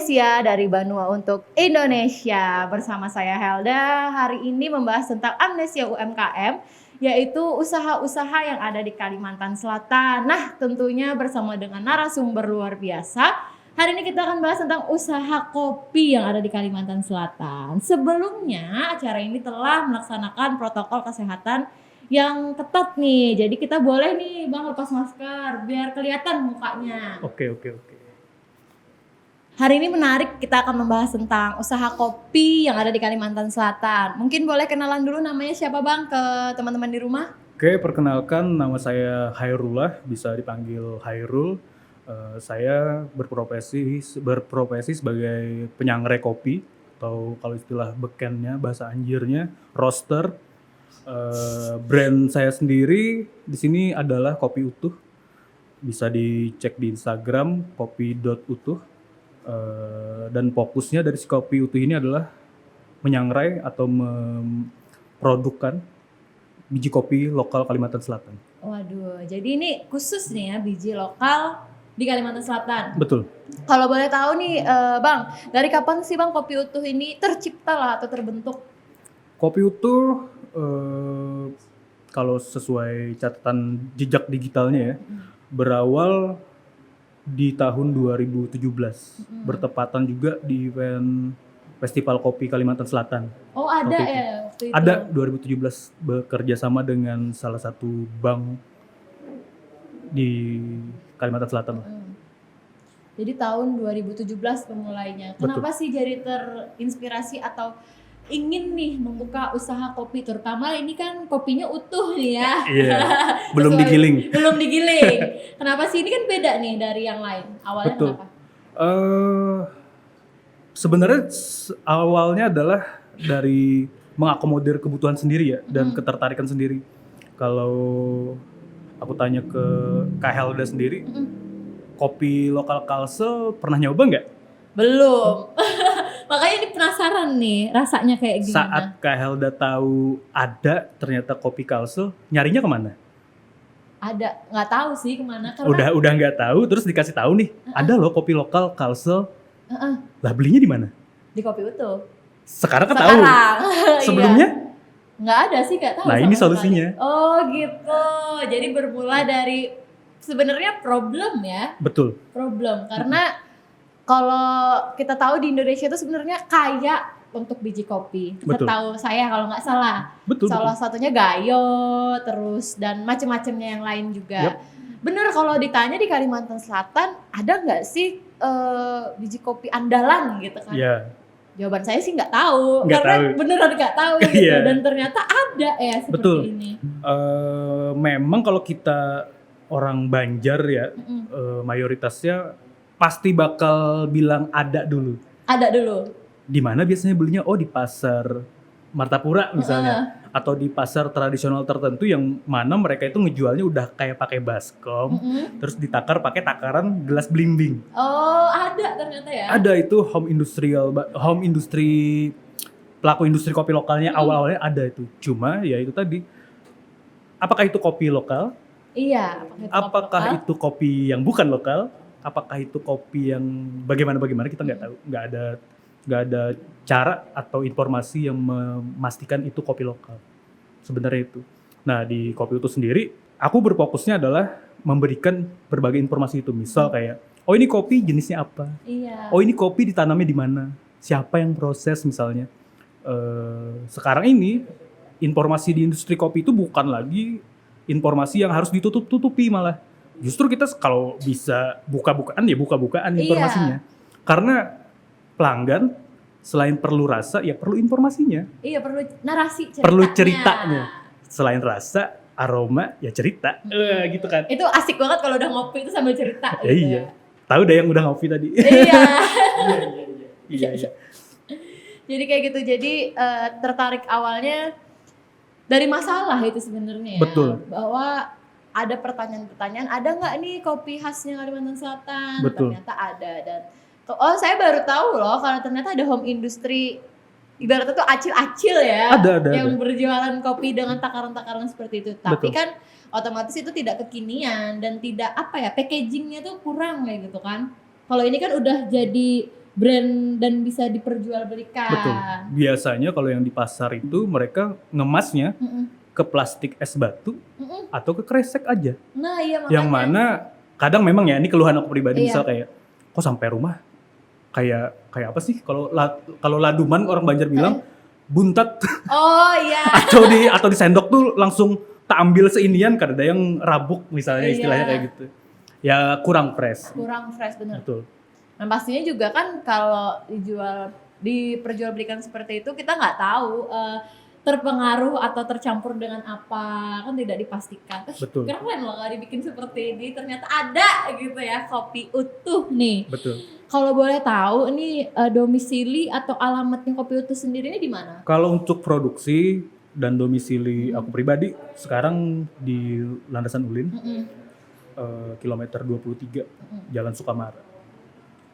Indonesia dari Banua untuk Indonesia. Bersama saya Helda, hari ini membahas tentang amnesia UMKM, yaitu usaha-usaha yang ada di Kalimantan Selatan. Nah, tentunya bersama dengan narasumber luar biasa. Hari ini kita akan bahas tentang usaha kopi yang ada di Kalimantan Selatan. Sebelumnya, acara ini telah melaksanakan protokol kesehatan yang ketat nih. Jadi kita boleh nih Bang lepas masker biar kelihatan mukanya. Oke. Hari ini menarik, kita akan membahas tentang usaha kopi yang ada di Kalimantan Selatan. Mungkin boleh kenalan dulu namanya siapa Bang ke teman-teman di rumah? Oke, perkenalkan nama saya Hairullah, bisa dipanggil Hairul. Saya berprofesi sebagai penyangrai kopi, atau kalau istilah bekennya, bahasa anjirnya, roaster. Brand saya sendiri di sini adalah Kopi Utuh. Bisa dicek di Instagram kopi.utuh. Dan fokusnya dari si Kopi Utuh ini adalah menyangrai atau memprodukkan biji kopi lokal Kalimantan Selatan. Waduh, jadi ini khusus nih ya biji lokal di Kalimantan Selatan. Betul. Kalau boleh tahu nih Bang, dari kapan sih Bang Kopi Utuh ini tercipta lah atau terbentuk? Kopi Utuh kalau sesuai catatan jejak digitalnya ya, berawal di tahun 2017, bertepatan juga di event Festival Kopi Kalimantan Selatan. Oh ada Waktu itu. ya waktu itu? Ada 2017, bekerja sama dengan salah satu bank di Kalimantan Selatan. Jadi tahun 2017 pemulainya. Kenapa sih jadi terinspirasi atau ingin nih membuka usaha kopi, terutama ini kan kopinya utuh nih ya. Iya, belum digiling. Belum digiling. Kenapa sih ini kan beda nih dari yang lain? Awalnya Betul. kenapa? Sebenarnya awalnya adalah dari mengakomodir kebutuhan sendiri ya, dan ketertarikan sendiri. Kalau aku tanya ke Kak Helda sendiri, kopi lokal Kalsel pernah nyoba nggak? Belum. Makanya ini penasaran nih rasanya kayak gimana. Saat Kak Helda tahu ada ternyata kopi Kalsel, nyarinya kemana? Ada, nggak tahu sih kemana. Karena Udah nggak tahu, terus dikasih tahu nih, ada loh kopi lokal Kalsel. Lah belinya di mana? di Kopi Utuh. Sekarang kan tahu. Sebelumnya? Nggak ada sih, nggak tahu. Nah ini solusinya. Oh gitu. Jadi bermula dari sebenarnya problem ya. Betul. Problem karena kalau kita tahu di Indonesia itu sebenarnya kaya untuk biji kopi. Betul. Setahu saya kalau nggak salah. Betul. Salah satunya Gayo, terus dan macam-macamnya yang lain juga. Yep. Bener, kalau ditanya di Kalimantan Selatan ada nggak sih biji kopi andalan gitu kan? Iya. Jawaban saya sih nggak tahu, Nggak karena tahu. beneran nggak tahu gitu. Iya. Dan ternyata ada ya seperti Betul. ini. Memang kalau kita orang Banjar ya, mayoritasnya pasti bakal bilang ada dulu. Ada dulu. Di mana biasanya belinya? Oh, di pasar Martapura misalnya, atau di pasar tradisional tertentu yang mana mereka itu ngejualnya udah kayak pakai baskom, terus ditakar pakai takaran gelas blimbing. Oh, ada ternyata ya. Ada itu home industry, pelaku industri kopi lokalnya awal-awalnya ada itu. Cuma ya itu tadi, apakah itu kopi lokal? Iya. Apakah itu kopi yang bukan lokal? Apakah itu kopi yang bagaimana kita nggak tahu. Nggak ada cara atau informasi yang memastikan itu kopi lokal. Sebenarnya itu. Nah di Kopi Utuh sendiri, aku berfokusnya adalah memberikan berbagai informasi itu. Misal kayak, oh ini kopi jenisnya apa? Iya. Oh ini kopi ditanamnya di mana? Siapa yang proses misalnya? Sekarang ini informasi di industri kopi itu bukan lagi informasi yang harus ditutup-tutupi malah. Justru kita kalau bisa buka-bukaan ya buka-bukaan informasinya. Karena pelanggan selain perlu rasa ya perlu informasinya. Iya, perlu narasi ceritanya. Perlu ceritanya. Selain rasa, aroma ya cerita. Gitu kan. Itu asik banget kalau udah ngopi itu sambil cerita gitu. Iya. Tahu deh yang udah ngopi tadi. Iya. Iya. Jadi kayak gitu. Jadi tertarik awalnya dari masalah itu sebenarnya. Betul. Bahwa ada pertanyaan-pertanyaan, ada nggak nih kopi khasnya Kalimantan Selatan? Betul. Ternyata ada. Dan saya baru tahu loh kalau ternyata ada home industry, ibaratnya tuh acil-acil ya. Ada. Yang berjualan kopi dengan takaran-takaran seperti itu. Tapi Betul. kan otomatis itu tidak kekinian dan tidak packagingnya tuh kurang kayak gitu kan. Kalau ini kan udah jadi brand dan bisa diperjualbelikan. Betul. Biasanya kalau yang di pasar itu mereka ngemasnya Mm-mm. ke plastik es batu Mm-mm. atau ke kresek aja. Nah iya makanya. Yang mana kadang memang ya ini keluhan aku pribadi, Iya. misal kayak kok sampai rumah kayak apa sih kalau laduman orang Banjar bilang buntat Oh iya. atau di sendok tuh langsung tak ambil seinian karena ada yang rabuk misalnya, Iya. istilahnya kayak gitu. Ya kurang fresh. Kurang fresh bener. Betul. Dan pastinya juga kan kalau diperjualbelikan seperti itu kita nggak tahu terpengaruh atau tercampur dengan apa, kan tidak dipastikan. Betul. Keren loh kalau dibikin seperti ini, ternyata ada gitu ya kopi utuh nih. Betul. Kalau boleh tahu ini domisili atau alamatnya kopi utuh sendiri ini di mana? Kalau untuk produksi dan domisili aku pribadi sekarang di Landasan Ulin, Mm-mm. kilometer 23 Jalan Sukamara.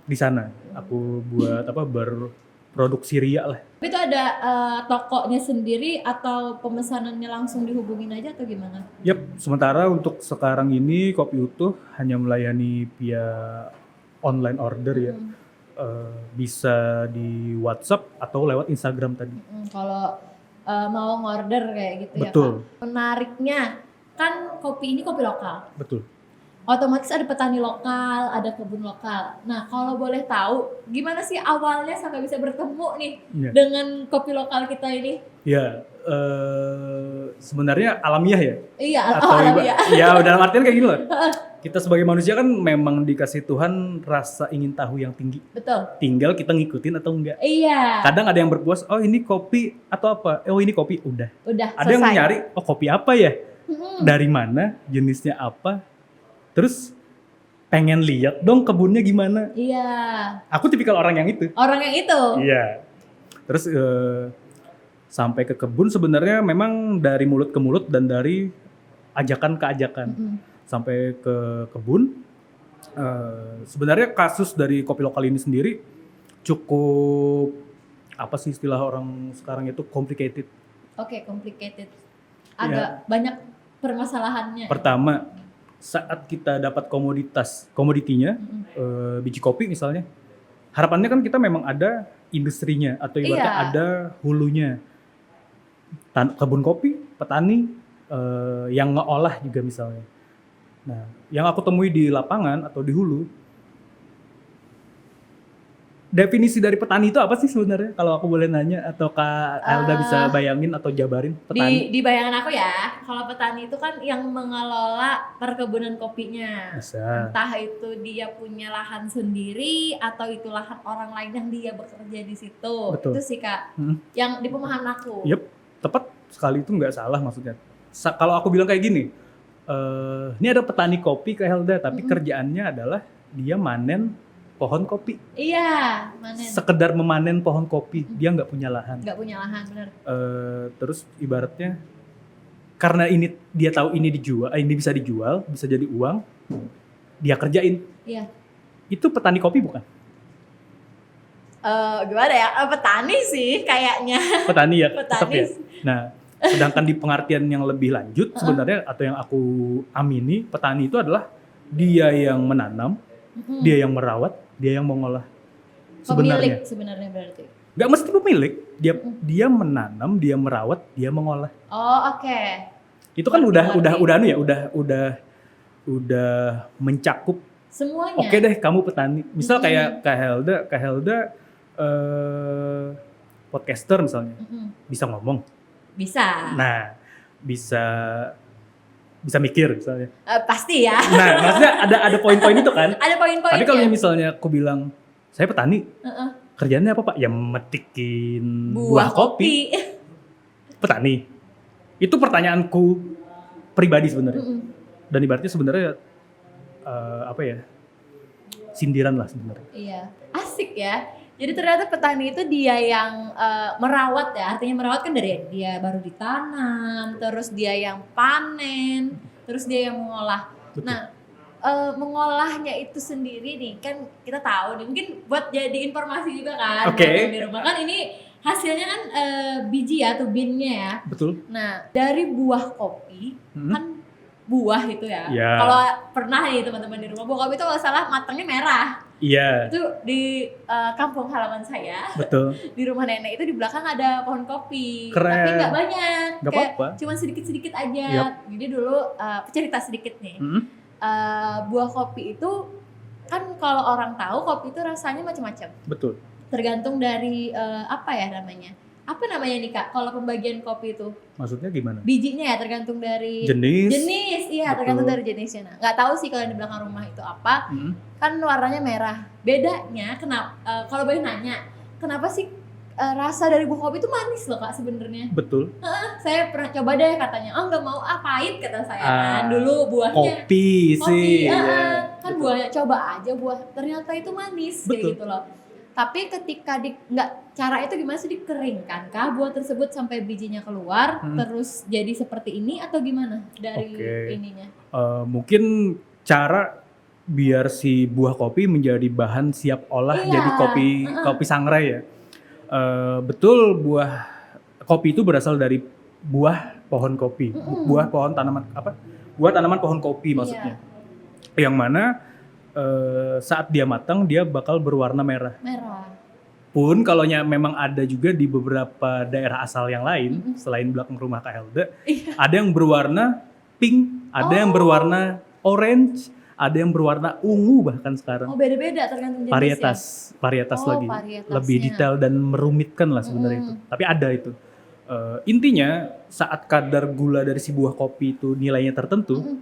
Di sana aku buat berproduksi ria lah. Tapi itu ada tokonya sendiri atau pemesanannya langsung dihubungin aja atau gimana? Yap, sementara untuk sekarang ini Kopi Utuh hanya melayani via online order ya. Bisa di WhatsApp atau lewat Instagram tadi. Kalau mau ngorder kayak gitu ya Betul. Kak. Menariknya kan kopi ini kopi lokal. Betul. Otomatis ada petani lokal, ada kebun lokal. Nah kalau boleh tahu gimana sih awalnya sampai bisa bertemu nih Iya. dengan kopi lokal kita ini? Ya, sebenarnya alamiah ya. Iya, Atau ya. ya dalam artian kayak gini loh. Kita sebagai manusia kan memang dikasih Tuhan rasa ingin tahu yang tinggi. Betul. Tinggal kita ngikutin atau enggak. Iya. Kadang ada yang berpuas, oh ini kopi atau apa? Oh ini kopi, udah. Udah Ada yang selesai. nyari, oh kopi apa ya? Mm-mm. Dari mana? Jenisnya apa? Terus pengen lihat dong kebunnya gimana. Iya. Aku tipikal orang yang itu. Orang yang itu. Iya. Terus sampai ke kebun sebenarnya memang dari mulut ke mulut dan dari ajakan ke ajakan. Mm-mm. Sampai ke kebun. Sebenarnya kasus dari kopi lokal ini sendiri cukup apa sih istilah orang sekarang itu complicated. Oke, complicated. Agak banyak permasalahannya. Pertama, saat kita dapat komoditinya, biji kopi misalnya, harapannya kan kita memang ada industrinya atau ibaratnya Iya. ada hulunya. Kebun kopi, petani, yang ngeolah juga misalnya. Nah, yang aku temui di lapangan atau di hulu, definisi dari petani itu apa sih sebenarnya? Kalau aku boleh nanya atau Kak Elda bisa bayangin atau jabarin petani? Di bayangan aku ya, kalau petani itu kan yang mengelola perkebunan kopinya. Bisa. Entah itu dia punya lahan sendiri atau itu lahan orang lain yang dia bekerja di situ. Betul. Itu sih Kak, yang di pemahaman aku. Yep, tepat sekali itu nggak salah maksudnya. Kalau aku bilang kayak gini, ini ada petani kopi Kak Helda, tapi kerjaannya adalah dia manen pohon kopi. Iya, manen. Sekedar memanen pohon kopi, dia nggak punya lahan. Nggak punya lahan, benar. Terus ibaratnya karena ini dia tahu ini bisa dijual, bisa jadi uang, dia kerjain. Iya. Itu petani kopi bukan? Gimana ya? Petani sih kayaknya. Petani ya, Petani. tetap ya. Nah, sedangkan di pengertian yang lebih lanjut sebenarnya atau yang aku amini, petani itu adalah dia yang menanam, dia yang merawat, dia yang mengolah. Pemilik sebenarnya berarti. Gak mesti pemilik, dia menanam, dia merawat, dia mengolah. Oh, oke. Itu kan Ngerti. udah mencakup. Semuanya. Oke deh, kamu petani. Misal kayak Kak Helda podcaster misalnya, bisa ngomong. Bisa. Nah, bisa mikir misalnya. Pasti ya. Nah, maksudnya ada poin-poin itu kan. Ada poin-poinnya. Tapi kalau misalnya aku bilang, saya petani, Heeh. kerjaannya apa Pak? Ya metikin Buah kopi. Petani. Itu pertanyaanku pribadi sebenarnya. Dan ibaratnya sebenarnya sindiran lah sebenarnya. Iya. Asik ya. Jadi ternyata petani itu dia yang merawat ya. Artinya merawat kan dari dia baru ditanam, terus dia yang panen, terus dia yang mengolah. Betul. Nah, mengolahnya itu sendiri nih kan kita tahu nih, mungkin buat jadi informasi juga kan. Oke. buat di rumah kan ini hasilnya kan biji ya, tuh bean-nya ya. Betul. Nah, dari buah kopi kan buah itu ya. Ya. Kalau pernah nih teman-teman di rumah, buah kopi itu kalau salah matangnya merah. Iya, Itu di kampung halaman saya, betul. di rumah nenek itu di belakang ada pohon kopi. Keren. Tapi nggak banyak, Nggak kayak apa-apa. cuma sedikit-sedikit aja. Yap. Jadi dulu cerita sedikit nih. Mm-mm. Buah kopi itu kan kalau orang tahu kopi itu rasanya macam-macam. Betul. Tergantung dari apa ya namanya? Apa namanya nih Kak? Kalau pembagian kopi itu Maksudnya gimana? bijinya ya tergantung dari Jenis. iya Betul. tergantung dari jenisnya. Nah, nggak tahu sih kalau yang di belakang rumah itu apa. Mm-mm. Kan warnanya merah. Bedanya kenapa? Kalau boleh nanya, kenapa sih rasa dari buah kopi itu manis loh Kak sebenarnya? Betul. Saya pernah coba deh katanya, oh nggak mau pahit kata saya kan Ah, dulu buahnya. Kopi sih. ya. Kan buahnya coba aja buah ternyata itu manis kayak Betul. gitu loh. Tapi ketika nggak cara itu gimana sih dikeringkan kah buah tersebut sampai bijinya keluar terus jadi seperti ini atau gimana dari Oke. ininya? Mungkin cara biar si buah kopi menjadi bahan siap olah Iya. jadi kopi sangrai ya. Betul, buah kopi itu berasal dari buah pohon kopi, buah pohon tanaman apa? Buah tanaman pohon kopi maksudnya. Yang mana saat dia matang dia bakal berwarna merah. Merah. Pun kalau memang ada juga di beberapa daerah asal yang lain selain belakang rumah Kak Helda, ada yang berwarna pink, ada yang berwarna orange, ada yang berwarna ungu bahkan sekarang. Oh beda-beda tergantung jenisnya. Varietas Oh, lagi. varietasnya. Lebih detail dan merumitkan lah sebenarnya itu. Tapi ada itu. Intinya saat kadar gula dari si buah kopi itu nilainya tertentu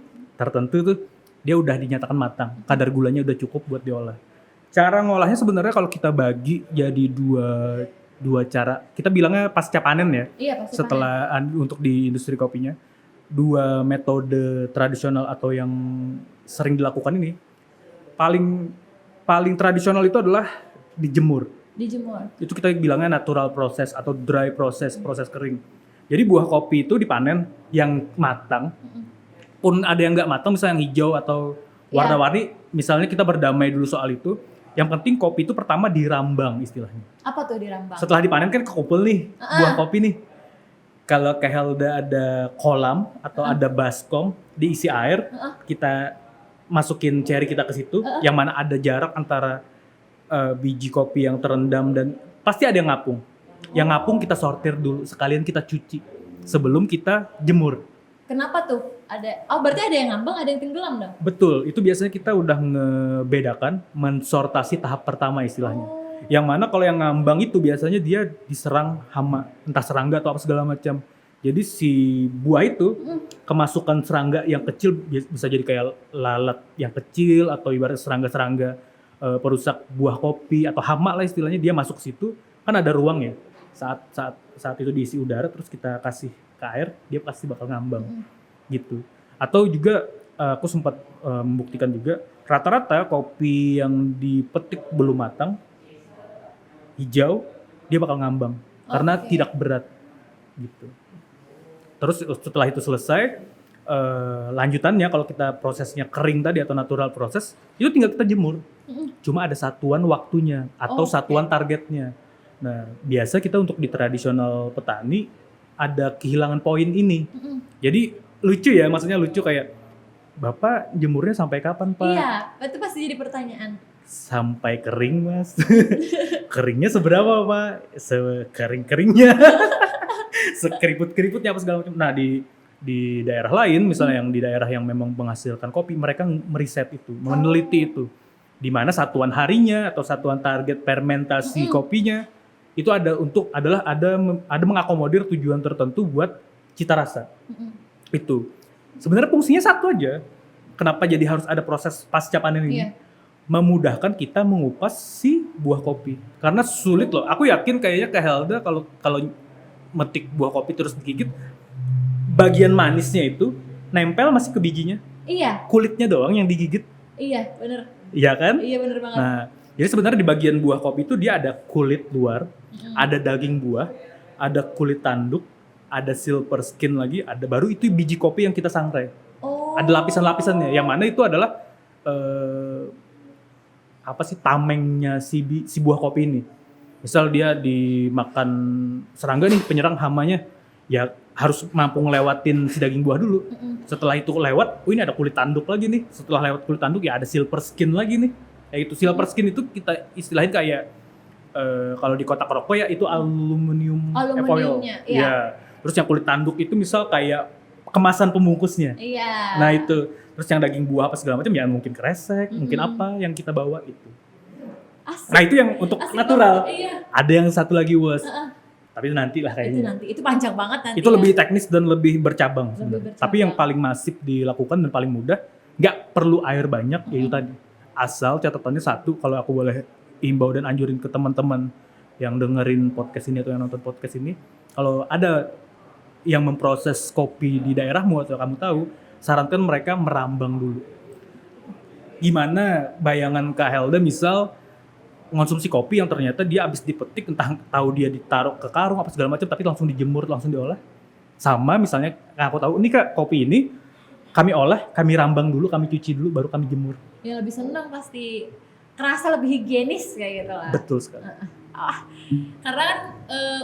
tuh dia udah dinyatakan matang. Kadar gulanya udah cukup buat diolah. Cara ngolahnya sebenarnya kalau kita bagi jadi dua cara. Kita bilangnya pasca panen ya. Iya pasti. Setelah untuk di industri kopinya, dua metode tradisional atau yang sering dilakukan ini paling tradisional itu adalah dijemur. Dijemur. Itu kita bilangnya natural process atau dry process, proses kering. Jadi buah kopi itu dipanen yang matang, pun ada yang nggak matang, misalnya yang hijau atau warna-warni, misalnya kita berdamai dulu soal itu. Yang penting kopi itu pertama dirambang istilahnya. Apa tuh dirambang? Setelah dipanen kan kekumpul nih buah kopi nih. Kalau Kak Helda ada kolam atau ada baskom diisi air, kita masukin ceri kita ke situ, yang mana ada jarak antara biji kopi yang terendam dan pasti ada yang ngapung. Yang ngapung kita sortir dulu, sekalian kita cuci sebelum kita jemur. Kenapa tuh? Berarti ada yang ngambang, ada yang tenggelam dong? Betul, itu biasanya kita udah ngebedakan, mensortasi tahap pertama istilahnya. Yang mana kalau yang ngambang itu biasanya dia diserang hama, entah serangga atau apa segala macam. Jadi si buah itu kemasukan serangga yang kecil, bisa jadi kayak lalat yang kecil atau ibarat serangga-serangga perusak buah kopi atau hama lah istilahnya, dia masuk situ kan ada ruang ya. Saat itu diisi udara terus kita kasih ke air, dia pasti bakal ngambang gitu. Atau juga aku sempat membuktikan juga rata-rata kopi yang dipetik belum matang hijau dia bakal ngambang karena tidak berat gitu. Terus setelah itu selesai, lanjutannya kalau kita prosesnya kering tadi atau natural proses, itu tinggal kita jemur. Cuma ada satuan waktunya atau satuan targetnya. Nah, biasa kita untuk di tradisional petani ada kehilangan poin ini. Jadi lucu ya, maksudnya lucu kayak, Bapak jemurnya sampai kapan, Pak? Iya, itu pasti jadi pertanyaan. Sampai kering, Mas. Keringnya seberapa, Pak? Sekering-keringnya. Sekeriput-keriputnya apa segala macam. Nah, di daerah lain, misalnya yang di daerah yang memang menghasilkan kopi, mereka meriset itu, meneliti itu. Di mana satuan harinya atau satuan target fermentasi kopinya itu ada mengakomodir tujuan tertentu buat cita rasa. Itu. Sebenarnya fungsinya satu aja. Kenapa jadi harus ada proses pasca panen ini? Memudahkan kita mengupas si buah kopi. Karena sulit loh. Aku yakin kayaknya Kak Helda kalau metik buah kopi terus digigit, bagian manisnya itu nempel masih ke bijinya. Iya. Kulitnya doang yang digigit. Iya, bener. Iya kan? Iya, bener banget. Nah, jadi sebenarnya di bagian buah kopi itu dia ada kulit luar, ada daging buah, ada kulit tanduk, ada silver skin lagi, ada baru itu biji kopi yang kita sangrai. Ada lapisan-lapisannya, yang mana itu adalah tamengnya si buah kopi ini. Misal dia dimakan serangga nih, penyerang hamanya, ya harus mampu ngelewatin si daging buah dulu. Setelah itu lewat, ini ada kulit tanduk lagi nih. Setelah lewat kulit tanduk ya ada silver skin lagi nih. Itu silver skin itu kita istilahin kayak kalau di kotak rokok ya itu aluminium foil. Aluminiumnya, iya. Iya. Terus yang kulit tanduk itu misal kayak kemasan pembungkusnya. Iya. Nah itu. Terus yang daging buah apa segala macam ya mungkin kresek, mungkin apa yang kita bawa itu. Asik. Nah itu yang untuk Asik natural. banget, iya. Ada yang satu lagi was. Tapi itu nanti lah Itu kayaknya. nanti, itu panjang banget nanti. Itu ya. lebih teknis dan lebih bercabang Lebih sebenarnya. bercabang. Tapi yang paling masif dilakukan dan paling mudah, nggak perlu air banyak, yaitu tadi. Asal catatannya satu, kalau aku boleh imbau dan anjurin ke teman-teman yang dengerin podcast ini atau yang nonton podcast ini, kalau ada yang memproses kopi di daerahmu atau kamu tahu, sarankan mereka merambang dulu. Gimana bayangan Kak Helda misal mengonsumsi kopi yang ternyata dia habis dipetik, entah tahu dia ditaruh ke karung apa segala macam, tapi langsung dijemur, langsung diolah. Sama misalnya aku tahu, ini Kak kopi ini kami olah, kami rambang dulu, kami cuci dulu, baru kami jemur. Ya lebih senang pasti. Kerasa lebih higienis kayak gitu lah. Betul sekali. Karena kan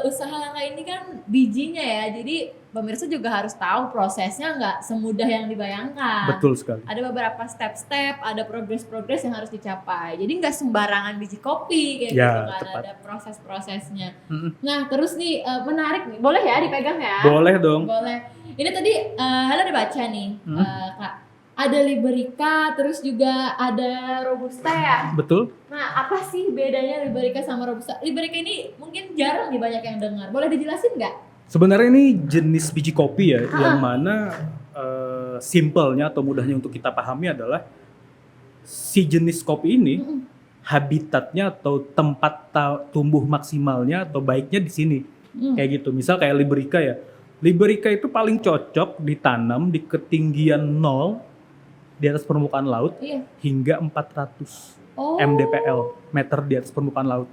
usaha kakak ini kan bijinya ya, jadi pemirsa juga harus tahu prosesnya nggak semudah yang dibayangkan. Betul sekali. Ada beberapa step-step, ada progres-progres yang harus dicapai. Jadi nggak sembarangan biji kopi kayak Ya, gitu kan, tepat. ada proses-prosesnya. Mm-mm. Nah terus nih menarik nih, boleh ya dipegang ya? Boleh dong. Boleh. Ini tadi Hala udah baca nih, Kak. Ada Liberica, terus juga ada Robusta ya. Betul. Nah, apa sih bedanya Liberica sama Robusta? Liberica ini mungkin jarang nih banyak yang dengar. Boleh dijelasin nggak? Sebenarnya ini jenis biji kopi ya, yang mana simpelnya atau mudahnya untuk kita pahami adalah si jenis kopi ini habitatnya atau tempat tumbuh maksimalnya atau baiknya di sini. Kayak gitu. Misal kayak Liberica ya. Liberica itu paling cocok ditanam di ketinggian 0 di atas permukaan laut Iya. hingga 400 Oh. mdpl meter di atas permukaan laut.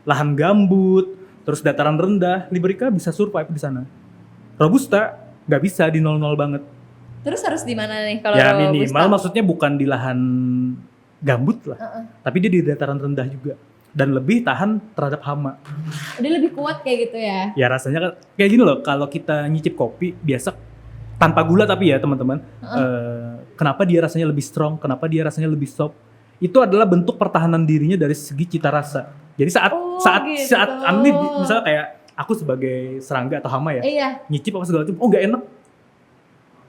Lahan gambut, terus dataran rendah, Liberica bisa survive di sana. Robusta nggak bisa di 0-0 banget. Terus harus di mana nih kalau Ya Robusta? minimal maksudnya bukan di lahan gambut lah, tapi dia di dataran rendah juga dan lebih tahan terhadap hama. Dia lebih kuat kayak gitu ya. Ya rasanya kan kayak gini loh, kalau kita nyicip kopi biasa tanpa gula tapi ya teman-teman, kenapa dia rasanya lebih strong, kenapa dia rasanya lebih soft? Itu adalah bentuk pertahanan dirinya dari segi cita rasa. Jadi saat gitu. Andi misalnya kayak aku sebagai serangga atau hama ya, Iya. nyicip apa segala macam, oh nggak enak.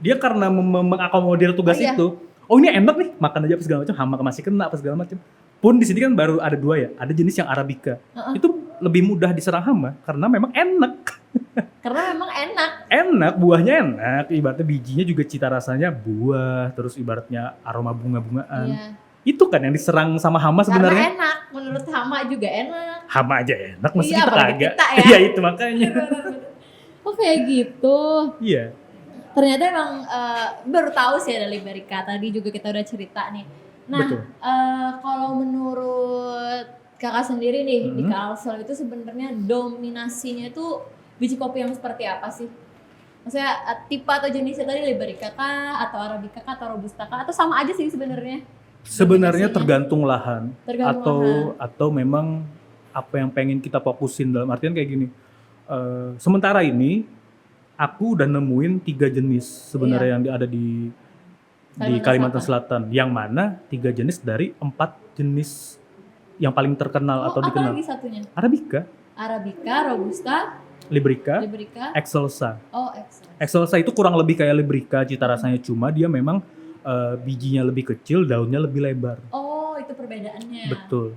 Dia karena mengakomodir tugas Iya. itu, oh ini enak nih, makan aja apa segala macam, hama masih kena apa segala macam. Pun di sini kan baru ada 2 ya, ada jenis yang Arabica. Itu lebih mudah diserang hama karena memang enak. Karena memang enak. Enak, buahnya enak, ibaratnya bijinya juga cita rasanya buah, terus ibaratnya aroma bunga-bungaan. Iya. Itu kan yang diserang sama hama sebenarnya. Karena enak. Menurut Hama juga enak. Hama aja enak, mesti Iya, kita apalagi kagak. kita ya. Iya itu makanya. Oh kayak gitu. Iya. Ternyata emang baru tahu sih ada Liberica. Tadi juga kita udah cerita nih. Nah, Betul. kalau menurut kakak sendiri nih di Kalsel itu sebenarnya dominasinya itu biji kopi yang seperti apa sih? Maksudnya tipe atau jenisnya tadi Liberica kah, atau Arabica kah, atau Robusta kah, atau sama aja sih sebenarnya? Sebenarnya Dominasinya. tergantung lahan. Tergantung Atau memang apa yang pengen kita fokusin, dalam artian kayak gini. Sementara ini aku udah nemuin 3 jenis sebenarnya yang ada di Kalimantan Selatan. Yang mana 3 jenis dari 4 jenis yang paling terkenal atau apa dikenal. lagi satunya? Arabica, Arabica, Robusta, Liberica, Liberica. Excelsa. Oh, excellent. Excelsa itu kurang lebih kayak Liberica cita rasanya, cuma dia memang bijinya lebih kecil, daunnya lebih lebar. Oh, itu perbedaannya. Betul.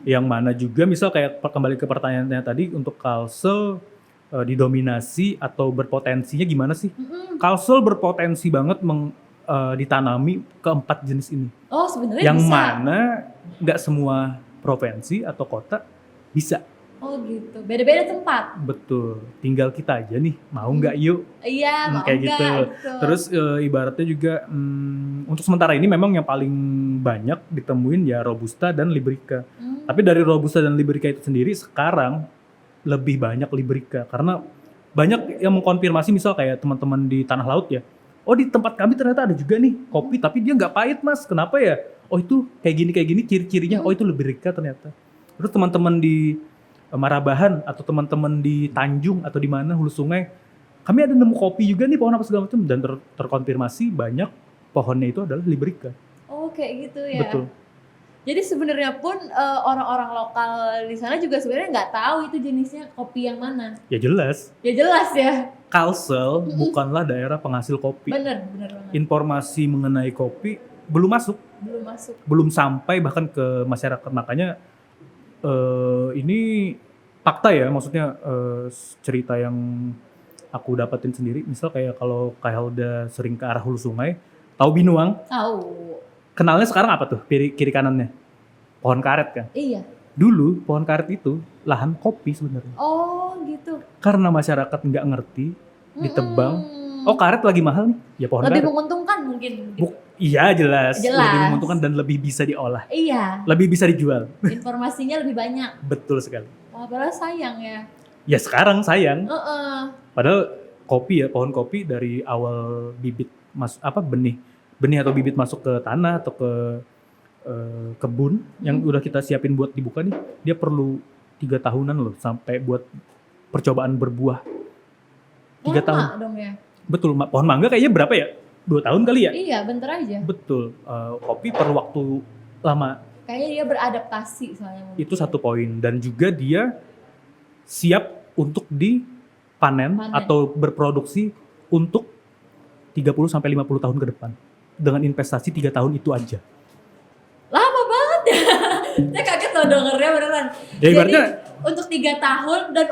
Yang mana juga misal kayak kembali ke pertanyaannya tadi, untuk Kalsel didominasi atau berpotensinya gimana sih? Kalsel berpotensi banget ditanami ke 4 jenis ini. Oh, sebenarnya Yang bisa. mana nggak semua provinsi atau kota bisa. Oh, gitu. Beda-beda tempat. Betul. Tinggal kita aja nih, mau nggak yuk? Iya, mau Kayak enggak gitu. Terus ibaratnya juga untuk sementara ini memang yang paling banyak ditemuin ya Robusta dan Liberica. Tapi dari Robusta dan Liberica itu sendiri sekarang lebih banyak Liberica karena banyak yang mengkonfirmasi, misal kayak teman-teman di Tanah Laut ya. Oh di tempat kami ternyata ada juga nih kopi tapi dia nggak pahit mas. Kenapa ya? Oh itu kayak gini ciri-cirinya. Oh itu Liberica ternyata. Terus teman-teman di Marabahan atau teman-teman di Tanjung atau di mana hulu sungai, kami ada nemu kopi juga nih pohon apa segala macam, dan terkonfirmasi banyak pohonnya itu adalah Liberica. Oh, kayak gitu ya. Betul. Jadi sebenarnya pun orang-orang lokal di sana juga sebenarnya nggak tahu itu jenisnya kopi yang mana. Ya jelas, Ya jelas ya. Kalsel bukanlah daerah penghasil kopi. Bener banget. Informasi mengenai kopi belum masuk, Belum masuk. belum sampai bahkan ke masyarakat. Makanya ini fakta ya, maksudnya cerita yang aku dapetin sendiri. Misal kayak kalau Kak Helda sering ke arah hulu sungai, tahu Binuang? Tahu. Kenalnya sekarang apa tuh kiri kanannya? Pohon karet kan? Iya. Dulu pohon karet itu lahan kopi sebenarnya. Oh gitu. Karena masyarakat nggak ngerti, ditebang. Mm-mm. Oh karet lagi mahal nih, ya pohon Lebih karet. menguntungkan mungkin. Gitu. Iya jelas, Jelas. lebih menguntungkan dan lebih bisa diolah, Iya. lebih bisa dijual. Informasinya lebih banyak. Betul sekali. Wah, padahal sayang ya. Ya sekarang sayang. Heeh. Padahal kopi ya, pohon kopi dari awal bibit benih atau bibit masuk ke tanah atau ke kebun yang udah kita siapin buat dibuka nih, dia perlu 3 tahunan loh sampai buat percobaan berbuah. 3 tahun. Lama dong ya. Betul, pohon mangga kayaknya berapa ya? 2 tahun kali ya? Iya, bentar aja. Betul, kopi perlu waktu lama. Kayaknya dia beradaptasi soalnya. mungkin. Itu satu poin, dan juga dia siap untuk dipanen atau berproduksi untuk 30 sampai 50 tahun ke depan. Dengan investasi 3 tahun itu aja. Lama banget ya. Saya kaget loh dengernya beneran. Ya ibaratnya Jadi untuk 3 tahun dan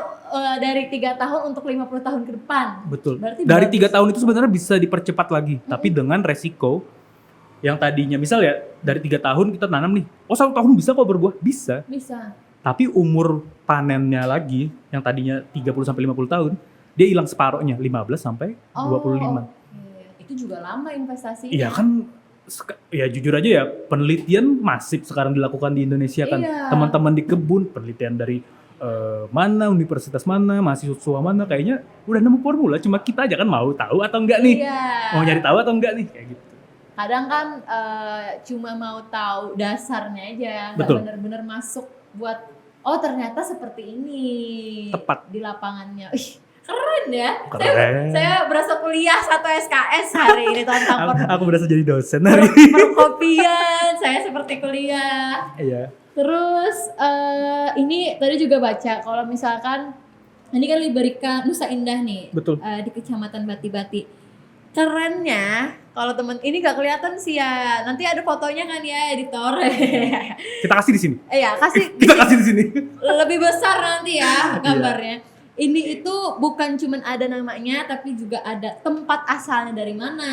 dari 3 tahun untuk 50 tahun ke depan. betul. Berarti Dari bagus. 3 tahun itu sebenarnya bisa dipercepat lagi, tapi dengan resiko yang tadinya misal ya dari 3 tahun kita tanam nih, oh 1 tahun bisa kok berbuah, bisa. Bisa. Tapi umur panennya lagi yang tadinya 30 sampai 50 tahun, dia hilang separohnya, 15 sampai 25. Oke. Itu juga lama investasinya. Iya kan, ya jujur aja ya, penelitian masif sekarang dilakukan di Indonesia kan. Iya. Teman-teman di kebun, penelitian dari mana, universitas mana, mahasiswa mana, kayaknya udah nemu formula, cuma kita aja kan mau tahu atau enggak nih. Iya. Mau nyari tahu atau enggak nih, kayak gitu. Kadang kan cuma mau tahu dasarnya aja, nggak Betul. bener-bener masuk buat oh ternyata seperti ini. Tepat. Di lapangannya. Ih, keren ya. Keren. Saya berasa kuliah 1 SKS hari ini tentang Aku berasa jadi dosen hari perkopian. Saya seperti kuliah. Iya. Terus ini tadi juga baca kalau misalkan ini kan Liberika Nusa Indah nih. Betul. Di Kecamatan Bati-Bati. Kerennya kalau temen ini gak kelihatan sih ya. Nanti ada fotonya kan ya editor. Kita kasih di sini. Iya, kasih Kita kasih di sini. lebih besar nanti Iya. ya gambarnya. Ini itu bukan cuman ada namanya tapi juga ada tempat asalnya dari mana.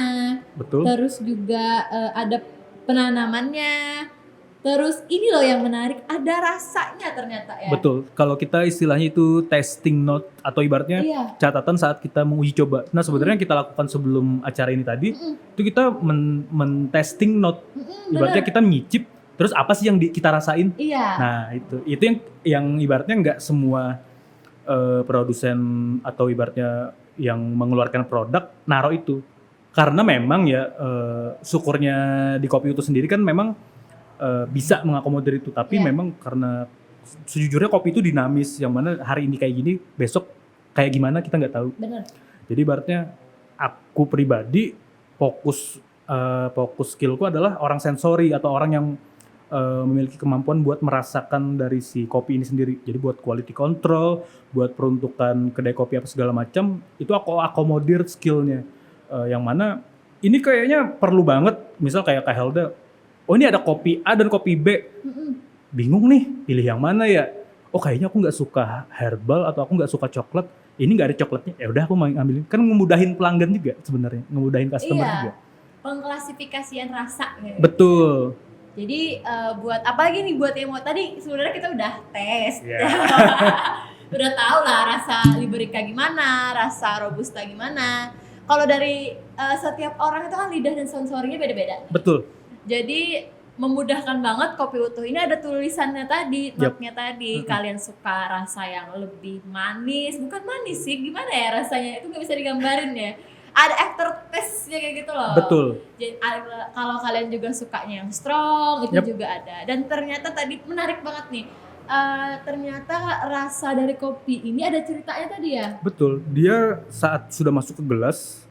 Betul. Terus juga ada penanamannya. Terus ini loh yang menarik, ada rasanya ternyata ya. Betul. Kalau kita istilahnya itu testing note atau ibaratnya Iya. catatan saat kita menguji coba. Nah, sebenarnya yang kita lakukan sebelum acara ini tadi itu kita men-testing note. Ibaratnya kita nyicip terus apa sih yang kita rasain. Iya. Nah, itu yang ibaratnya nggak semua produsen atau ibaratnya yang mengeluarkan produk naruh itu. Karena memang ya syukurnya di Kopi Utuh sendiri kan memang bisa mengakomodir itu, tapi Iya. memang karena sejujurnya kopi itu dinamis, yang mana hari ini kayak gini, besok kayak gimana kita nggak tahu. Bener. Jadi ibaratnya aku pribadi fokus skillku adalah orang sensori atau orang yang memiliki kemampuan buat merasakan dari si kopi ini sendiri. Jadi buat quality control, buat peruntukan kedai kopi apa segala macam, itu aku akomodir skillnya. Yang mana ini kayaknya perlu banget, misal kayak Kak Helda, oh ini ada kopi A dan kopi B, bingung nih pilih yang mana ya. Oh kayaknya aku nggak suka herbal atau aku nggak suka coklat, ini nggak ada coklatnya, ya udah aku mau ambilin. Kan ngemudahin pelanggan juga sebenarnya, ngemudahin customer Iya. juga. Pengklasifikasian rasa. Gitu. Betul. Jadi buat apa lagi nih buat yang mau tadi sebenarnya kita udah tes. Iya. Udah tahu lah rasa Liberica gimana, rasa Robusta gimana. Kalau dari setiap orang itu kan lidah dan sensorinya beda-beda. Betul. Jadi memudahkan banget Kopi Utuh. Ini ada tulisannya tadi, Yap. note-nya tadi. Kalian suka rasa yang lebih manis, bukan manis sih, gimana ya rasanya? Itu nggak bisa digambarin ya. Ada aftertaste-nya kayak gitu loh. Betul. Jadi kalau kalian juga sukanya yang strong, itu Yap. juga ada. Dan ternyata tadi menarik banget nih. Ternyata rasa dari kopi ini ada ceritanya tadi ya. Betul. Dia saat sudah masuk ke gelas,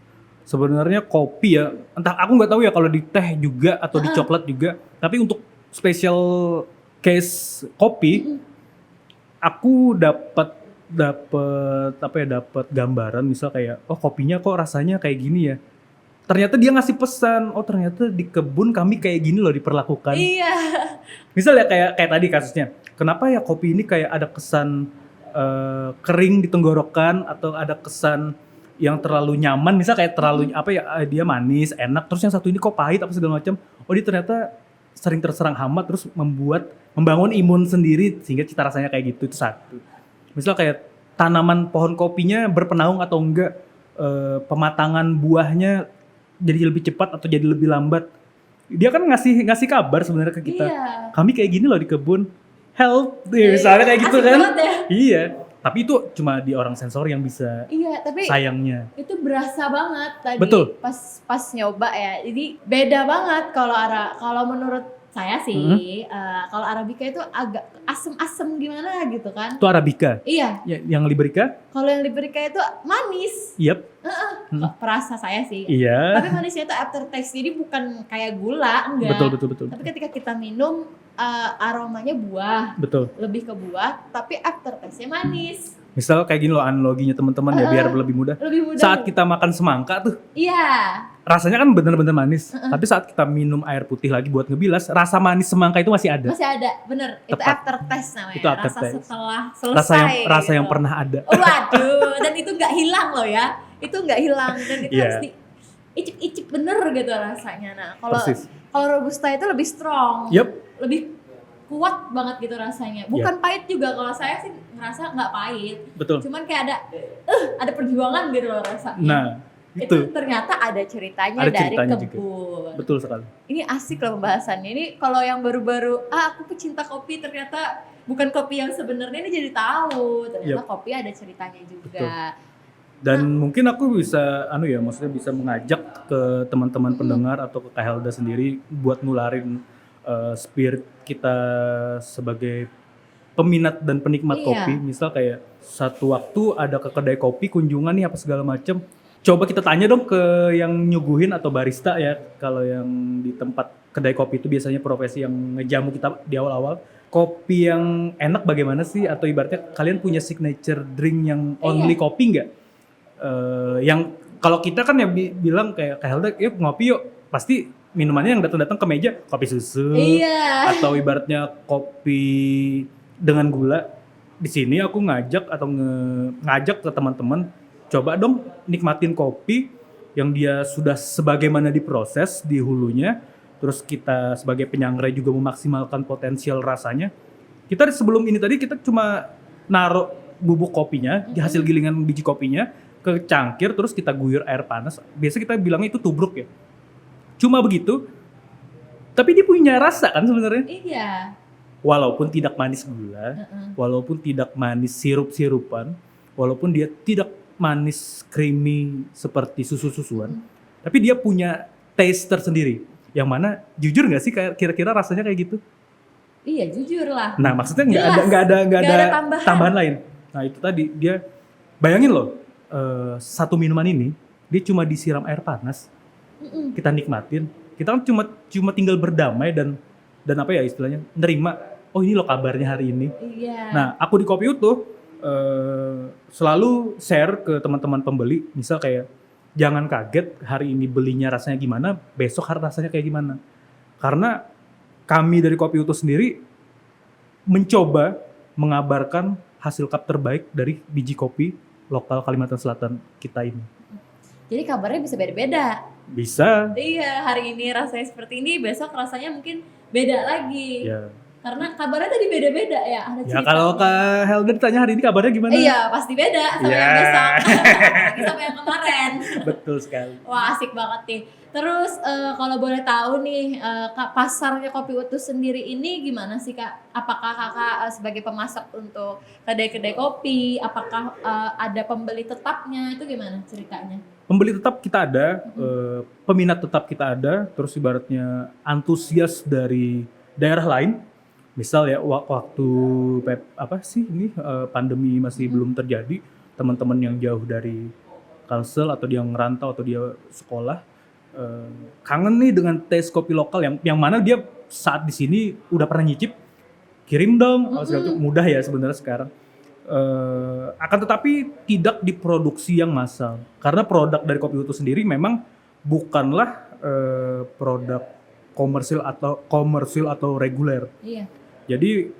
sebenarnya kopi ya, entah aku nggak tahu ya kalau di teh juga atau di coklat juga, tapi untuk special case kopi, aku dapat gambaran misal kayak oh kopinya kok rasanya kayak gini ya. Ternyata dia ngasih pesan, oh ternyata di kebun kami kayak gini loh diperlakukan. Iya. Misal ya kayak tadi kasusnya, kenapa ya kopi ini kayak ada kesan kering di tenggorokan atau ada kesan yang terlalu nyaman, misal kayak terlalu dia manis, enak, terus yang satu ini kok pahit apa segala macam. Oh dia ternyata sering terserang hama terus membangun imun sendiri sehingga cita rasanya kayak gitu, itu satu. Misal kayak tanaman pohon kopinya berpenaung atau enggak, pematangan buahnya jadi lebih cepat atau jadi lebih lambat. Dia kan ngasih kabar sebenarnya ke kita. Iya. Kami kayak gini loh di kebun. Help, misalnya kayak gitu Asik kan. banget ya. Iya. Tapi itu cuma di orang sensor yang bisa, Iya, tapi sayangnya. itu berasa banget tadi Betul. pas nyoba ya. Jadi beda banget kalau menurut saya sih, kalau Arabica itu agak asem-asem gimana gitu kan. Itu Arabica. Iya, Yang Liberica? kalau yang Liberica itu manis. Yep. Perasa saya sih. Iya. Tapi manisnya itu aftertaste, jadi bukan kayak gula, enggak. Betul. Tapi ketika kita minum, aromanya buah, Betul. lebih ke buah, tapi aftertaste-nya manis. Misal kayak gini loh analoginya teman-teman ya biar lebih mudah. Lebih mudah. Saat kita makan semangka tuh, Iya. rasanya kan bener-bener manis. Tapi saat kita minum air putih lagi buat ngebilas, rasa manis semangka itu masih ada. Masih ada, bener. Itu Tepat. aftertaste namanya. Itu aftertaste. Rasa setelah selesai. Rasa yang gitu. pernah ada. Waduh, dan itu nggak hilang loh ya. Itu nggak hilang dan itu Iya. harus diicip-icip bener gitu rasanya. Nah, kalau Persis. robusta itu lebih strong. Yup. Lebih kuat banget gitu rasanya. Bukan pahit juga, kalau saya sih ngerasa nggak pahit. Betul. Cuman kayak ada perjuangan gitu loh rasanya. Nah, itu itu. ternyata ada ceritanya Ada dari ceritanya kebun. Betul sekali. Ini asik loh pembahasannya. Ini kalau yang baru-baru, aku pecinta kopi, ternyata bukan kopi yang sebenarnya, ini jadi tahu. Ternyata kopi ada ceritanya juga. Dan mungkin aku bisa maksudnya bisa mengajak ke teman-teman pendengar atau ke Kak Helda sendiri buat nularin spirit kita sebagai peminat dan penikmat Iya. kopi. Misal kayak satu waktu ada ke kedai kopi kunjungan nih apa segala macem. Coba kita tanya dong ke yang nyuguhin atau barista ya. Kalau yang di tempat kedai kopi itu biasanya profesi yang ngejamu kita di awal-awal. Kopi yang enak bagaimana sih? Atau ibaratnya kalian punya signature drink yang only kopi nggak? Yang kalau kita kan ya bilang kayak Helda, yuk ngopi yuk. Pasti minumannya yang datang-datang ke meja kopi susu. Iya. Atau ibaratnya kopi dengan gula. Di sini aku ngajak ke teman-teman, coba dong nikmatin kopi yang dia sudah sebagaimana diproses di hulunya. Terus kita sebagai penyangrai juga memaksimalkan potensial rasanya. Kita sebelum ini tadi kita cuma naruh bubuk kopinya, hasil gilingan biji kopinya ke cangkir, terus kita guyur air panas. Biasa kita bilangnya itu tubruk ya. Cuma begitu, tapi dia punya rasa kan sebenarnya. Iya. Walaupun tidak manis gula, walaupun tidak manis sirup-sirupan, walaupun dia tidak manis creamy seperti susu-susuan, tapi dia punya taste tersendiri. Yang mana jujur nggak sih kira-kira rasanya kayak gitu? Iya, jujur lah. Nah maksudnya Jelas. nggak ada tambahan. lain. Nah itu tadi dia bayangin loh, satu minuman ini dia cuma disiram air panas. Kita nikmatin, kita kan cuma tinggal berdamai dan apa ya istilahnya, nerima, oh ini loh kabarnya hari ini. Iya. Nah aku di Kopi Utuh selalu share ke teman-teman pembeli, misal kayak jangan kaget hari ini belinya rasanya gimana, besok rasanya kayak gimana. Karena kami dari Kopi Utuh sendiri mencoba mengabarkan hasil cup terbaik dari biji kopi lokal Kalimantan Selatan kita ini. Jadi kabarnya bisa beda-beda. Bisa. Iya, hari ini rasanya seperti ini, besok rasanya mungkin beda lagi. Ya. Karena kabarnya tadi beda-beda ya, ada Ya ceritanya. kalau Kak Helda ditanya hari ini kabarnya gimana? Iya, pasti beda sama Ya. yang besok. Apalagi sama yang kemarin. Betul sekali. Wah, asik banget nih. Terus kalau boleh tahu nih, Kak, pasarnya Kopi Utuh sendiri ini gimana sih Kak? Apakah Kakak sebagai pemasak untuk kedai-kedai kopi, apakah ada pembeli tetapnya, itu gimana ceritanya? Pembeli tetap kita ada, peminat tetap kita ada, terus ibaratnya antusias dari daerah lain. Misal ya waktu pandemi masih belum terjadi, teman-teman yang jauh dari Kalsel atau dia ngerantau atau dia sekolah kangen nih dengan taste kopi lokal yang mana dia saat di sini udah pernah nyicip, kirim dong. Kalau segala macam mudah ya sebenarnya sekarang. Akan tetapi tidak diproduksi yang massal karena produk dari Kopi Utuh sendiri memang bukanlah produk komersil atau reguler. Iya. Jadi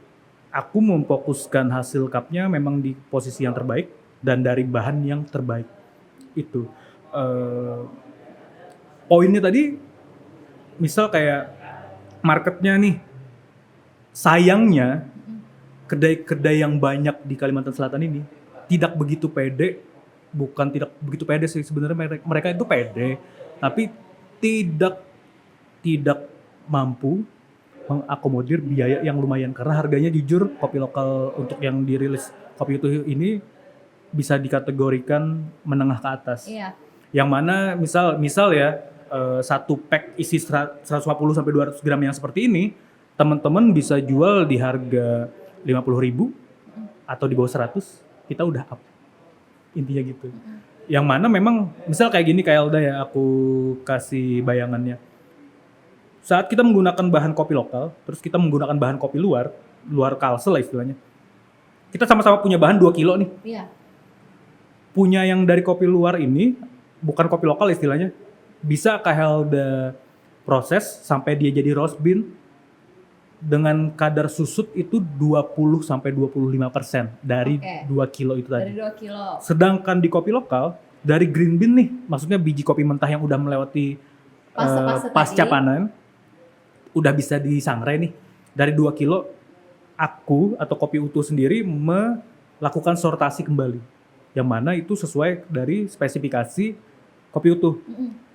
aku memfokuskan hasil cupnya memang di posisi yang terbaik dan dari bahan yang terbaik. Itu poinnya tadi, misal kayak marketnya nih, sayangnya kedai-kedai yang banyak di Kalimantan Selatan ini tidak begitu pede, bukan tidak begitu pede sih sebenarnya, mereka itu pede, tapi tidak mampu mengakomodir biaya yang lumayan karena harganya jujur kopi lokal untuk yang dirilis Kopi Utuh ini bisa dikategorikan menengah ke atas. Iya. Yang mana misal ya satu pack isi 150 sampai 200 gram yang seperti ini teman-teman bisa jual di harga 50.000 atau di bawah 100, kita udah up. Intinya gitu. Yang mana memang misal kayak gini kayak Elda ya, aku kasih bayangannya. Saat kita menggunakan bahan kopi lokal, terus kita menggunakan bahan kopi luar Kalsel lah istilahnya. Kita sama-sama punya bahan 2 kilo nih. Iya. Punya yang dari kopi luar ini, bukan kopi lokal istilahnya, bisa Kak Helda proses sampai dia jadi roast bean dengan kadar susut itu 20 sampai 25% dari 2 kilo itu tadi. Dari 2 kilo. Sedangkan di kopi lokal, dari green bean nih, maksudnya biji kopi mentah yang udah melewati pasca panen, udah bisa disangrai nih. Dari 2 kilo, aku atau Kopi Utuh sendiri melakukan sortasi kembali. Yang mana itu sesuai dari spesifikasi Kopi Utuh.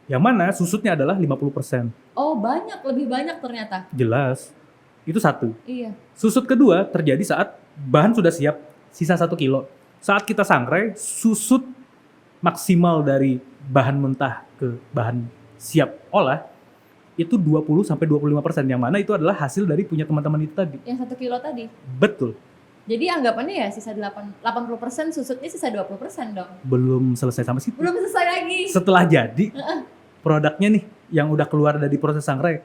Yang mana susutnya adalah 50%. Oh banyak, lebih banyak ternyata. Jelas. Itu satu. Iya. Susut kedua terjadi saat bahan sudah siap, sisa 1 kilo. Saat kita sangrai, susut maksimal dari bahan mentah ke bahan siap olah itu 20 sampai 25%, yang mana itu adalah hasil dari punya teman-teman itu tadi. Yang 1 kilo tadi. Betul. Jadi anggapannya ya sisa 80%, susutnya sisa 20% dong. Belum selesai sampai situ. Belum selesai lagi. Setelah jadi produknya nih yang udah keluar dari proses sangrai,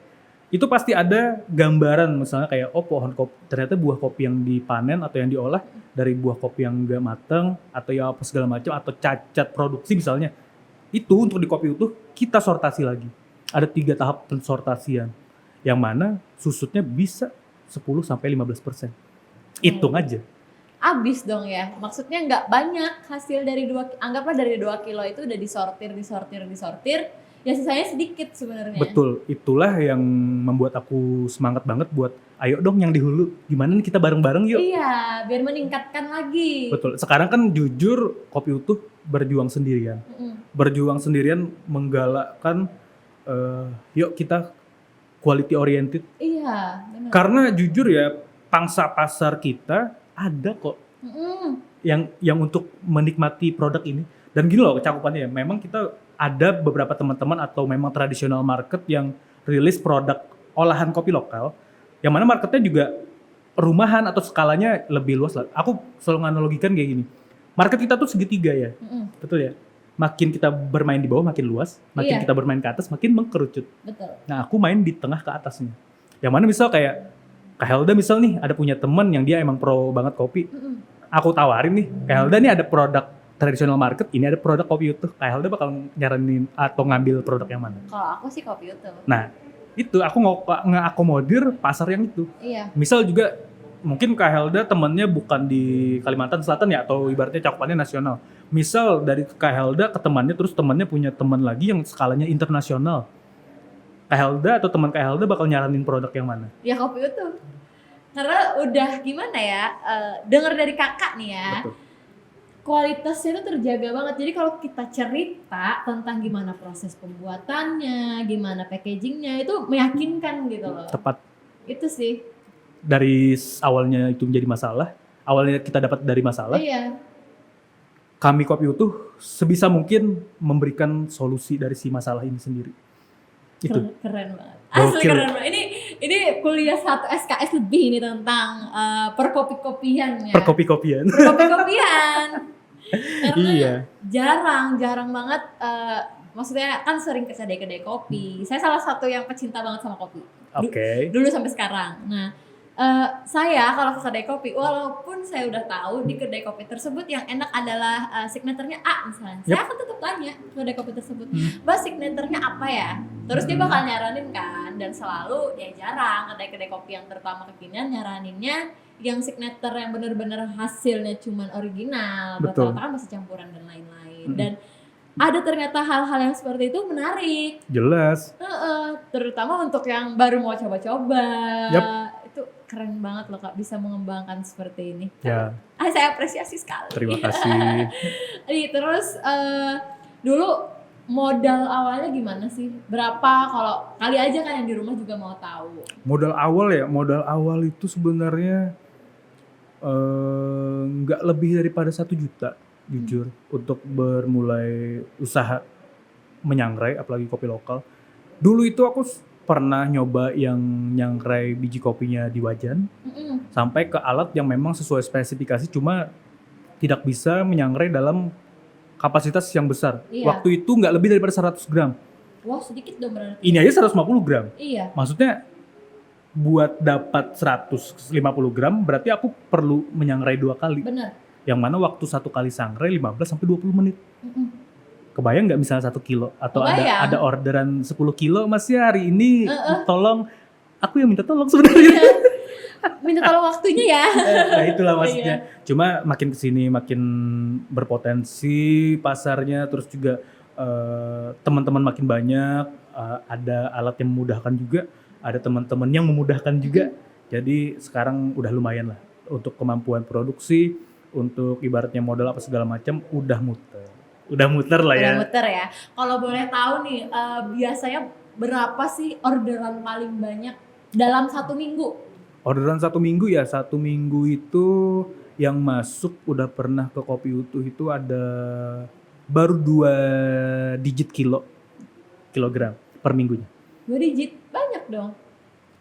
itu pasti ada gambaran misalnya kayak pohon kopi, ternyata buah kopi yang dipanen atau yang diolah dari buah kopi yang enggak matang atau ya apa segala macam atau cacat produksi misalnya. Itu untuk di Kopi Utuh kita sortasi lagi. Ada 3 tahap pensortasian yang mana susutnya bisa 10 sampai 15%. Hitung aja. Abis dong ya. Maksudnya nggak banyak hasil dari anggaplah dari 2 kilo itu udah disortir. Ya sisanya sedikit sebenarnya. Betul, itulah yang membuat aku semangat banget buat ayo dong yang di hulu, gimana nih kita bareng-bareng yuk. Iya, biar meningkatkan lagi. Betul, sekarang kan jujur Kopi Utuh berjuang sendirian. Berjuang sendirian menggalakkan yuk kita quality oriented. Iya, benar. Karena jujur ya, pangsa pasar kita ada kok yang untuk menikmati produk ini. Dan gini loh cakupannya ya, memang kita ada beberapa teman-teman atau memang tradisional market yang rilis produk olahan kopi lokal, yang mana marketnya juga rumahan atau skalanya lebih luas lah. Aku selalu analogikan kayak gini, market kita tuh segitiga ya, betul ya? Makin kita bermain di bawah makin luas, makin kita bermain ke atas makin mengkerucut. Betul. Nah aku main di tengah ke atasnya. Yang mana misal kayak Kak Helda misal nih ada punya teman yang dia emang pro banget kopi. Aku tawarin nih, Kak Helda nih ada produk tradisional market, ini ada produk Kopi Utuh. Kak Helda bakal nyaranin atau ngambil produk yang mana? Kalau aku sih Kopi Utuh. Nah itu aku nge-akomodir pasar yang itu. Iya. Misal juga mungkin Kak Helda temennya bukan di Kalimantan Selatan ya, atau ibaratnya cakupannya nasional. Misal dari Kak Helda ke temannya, terus temannya punya teman lagi yang skalanya internasional. Kak Helda atau teman Kak Helda bakal nyaranin produk yang mana? Ya Kopi Utuh. Karena udah gimana ya, dengar dari kakak nih ya. Betul. Kualitasnya itu terjaga banget. Jadi kalau kita cerita tentang gimana proses pembuatannya, gimana packagingnya, itu meyakinkan gitu loh. Tepat. Itu sih. Dari awalnya itu menjadi masalah, awalnya kita dapat dari masalah, Iya. kami Kopi Utuh sebisa mungkin memberikan solusi dari si masalah ini sendiri. Itu. Keren banget. Asli Gokil. keren banget. Ini kuliah 1 SKS lebih ini tentang perkopi-kopian ya. Perkopi-kopian. Perkopi-kopian. Karena Iya. jarang banget, maksudnya kan sering ke kedai-kedai kopi. Saya salah satu yang pecinta banget sama kopi. Oke. Dulu sampai sekarang. Nah, saya kalau ke kedai kopi, walaupun saya udah tahu di kedai kopi tersebut yang enak adalah signaturenya A misalnya, saya akan tetap tanya ke kedai kopi tersebut, Mbak signaturenya apa ya? Terus dia bakal nyaranin kan, dan selalu ya jarang kedai-kedai kopi yang terutama kekinian nyaraninnya yang signature yang bener-bener hasilnya cuman original, Betul. rata-rata kan masih campuran dan lain-lain. Dan ada ternyata hal-hal yang seperti itu menarik. Jelas. Terutama untuk yang baru mau coba-coba. Yap. Itu keren banget loh Kak, bisa mengembangkan seperti ini. Ya, Saya apresiasi sekali. terima kasih. Terus dulu modal awalnya gimana sih? Berapa kalau kali aja kan yang di rumah juga mau tahu. Modal awal itu sebenarnya nggak lebih daripada 1 juta jujur untuk bermulai usaha menyangrai apalagi kopi lokal. Dulu itu aku pernah nyoba yang nyangrai biji kopinya di wajan sampai ke alat yang memang sesuai spesifikasi, cuma tidak bisa menyangrai dalam kapasitas yang besar. Iya. Waktu itu nggak lebih daripada 100 gram. Wah sedikit dong berarti. Ini aja 150 gram. Iya. Maksudnya buat dapat 150 gram berarti aku perlu menyangrai 2 kali. Bener. Yang mana waktu 1 kali sangrai 15 sampai 20 menit. Kebayang nggak misalnya 1 kilo atau Kebayang. ada orderan 10 kilo Mas ya hari ini tolong, aku yang minta tolong sebenarnya. Minta tolong waktunya ya. Nah itulah maksudnya. Cuma makin kesini makin berpotensi pasarnya, terus juga teman-teman makin banyak, ada alat yang memudahkan juga, ada teman-teman yang memudahkan juga. Jadi sekarang udah lumayan lah untuk kemampuan produksi, untuk ibaratnya modal apa segala macam udah muter lah ya. Udah muter ya. Kalau boleh tahu nih, biasanya berapa sih orderan paling banyak dalam 1 minggu? Orderan 1 minggu ya, 1 minggu itu yang masuk udah pernah ke Kopi Utuh itu ada baru 2 digit kilogram per minggunya. 2 digit, banyak dong.